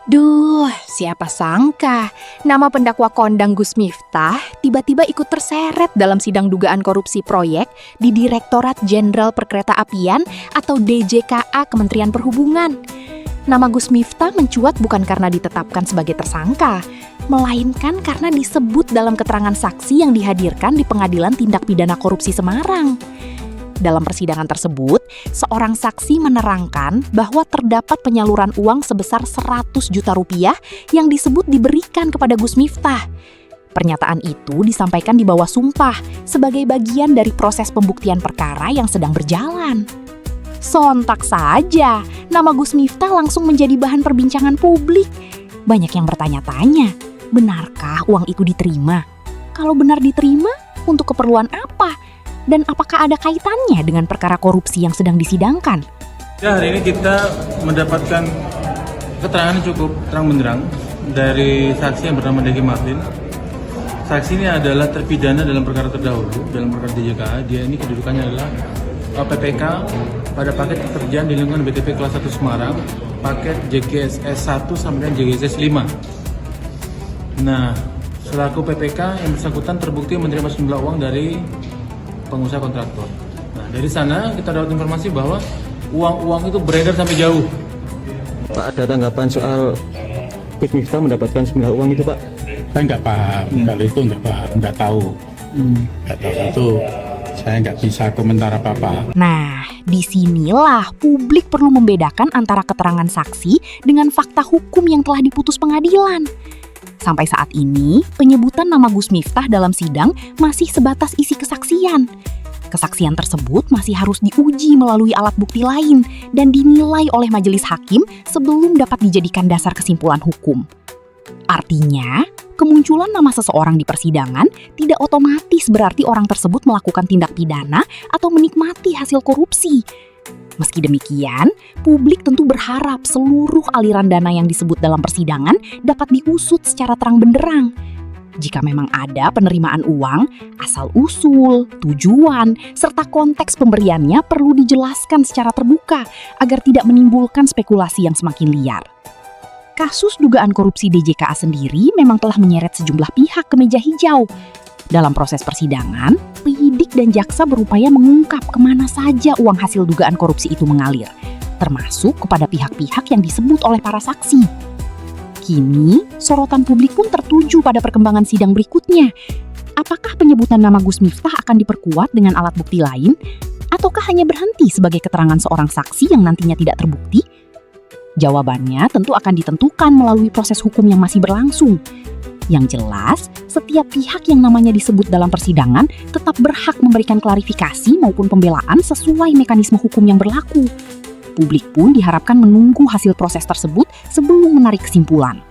Duh, siapa sangka nama pendakwa kondang Gus Miftah tiba-tiba ikut terseret dalam sidang dugaan korupsi proyek di Direktorat Jenderal Perkeretaapian atau DJKA Kementerian Perhubungan. Nama Gus Miftah mencuat bukan karena ditetapkan sebagai tersangka, melainkan karena disebut dalam keterangan saksi yang dihadirkan di Pengadilan Tindak Pidana Korupsi Semarang. Dalam persidangan tersebut, seorang saksi menerangkan bahwa terdapat penyaluran uang sebesar 100 juta rupiah yang disebut diberikan kepada Gus Miftah. Pernyataan itu disampaikan di bawah sumpah sebagai bagian dari proses pembuktian perkara yang sedang berjalan. Sontak saja, nama Gus Miftah langsung menjadi bahan perbincangan publik. Banyak yang bertanya-tanya, benarkah uang itu diterima? Kalau benar diterima, untuk keperluan apa? Dan apakah ada kaitannya dengan perkara korupsi yang sedang disidangkan? Ya, hari ini kita mendapatkan keterangan cukup terang benderang dari saksi yang bernama Deki Martin. Saksi ini adalah terpidana dalam perkara terdahulu, dalam perkara DJKA. Dia ini kedudukannya adalah PPK pada paket pekerjaan di lingkungan BTP kelas 1 Semarang, paket JGSS 1 sampai dengan JGSS 5. Nah, selaku PPK yang bersangkutan terbukti menerima sejumlah uang dari pengusaha kontraktor. Nah, dari sana kita dapat informasi bahwa uang-uang itu beredar sampai jauh. Pak, ada tanggapan soal Gus Miftah mendapatkan sejumlah uang itu, Pak? Saya nggak paham, kalau itu nggak paham, nggak tahu. Nggak tahu itu, saya nggak bisa komentar apa-apa. Nah, disinilah publik perlu membedakan antara keterangan saksi dengan fakta hukum yang telah diputus pengadilan. Sampai saat ini, penyebutan nama Gus Miftah dalam sidang masih sebatas isi kesaksian. Kesaksian tersebut masih harus diuji melalui alat bukti lain dan dinilai oleh majelis hakim sebelum dapat dijadikan dasar kesimpulan hukum. Artinya, kemunculan nama seseorang di persidangan tidak otomatis berarti orang tersebut melakukan tindak pidana atau menikmati hasil korupsi. Meski demikian, publik tentu berharap seluruh aliran dana yang disebut dalam persidangan dapat diusut secara terang benderang. Jika memang ada penerimaan uang, asal-usul, tujuan, serta konteks pemberiannya perlu dijelaskan secara terbuka agar tidak menimbulkan spekulasi yang semakin liar. Kasus dugaan korupsi DJKA sendiri memang telah menyeret sejumlah pihak ke meja hijau. Dalam proses persidangan, penyidik dan jaksa berupaya mengungkap kemana saja uang hasil dugaan korupsi itu mengalir, termasuk kepada pihak-pihak yang disebut oleh para saksi. Kini, sorotan publik pun tertuju pada perkembangan sidang berikutnya. Apakah penyebutan nama Gus Miftah akan diperkuat dengan alat bukti lain? Ataukah hanya berhenti sebagai keterangan seorang saksi yang nantinya tidak terbukti? Jawabannya tentu akan ditentukan melalui proses hukum yang masih berlangsung. Yang jelas, setiap pihak yang namanya disebut dalam persidangan tetap berhak memberikan klarifikasi maupun pembelaan sesuai mekanisme hukum yang berlaku. Publik pun diharapkan menunggu hasil proses tersebut sebelum menarik kesimpulan.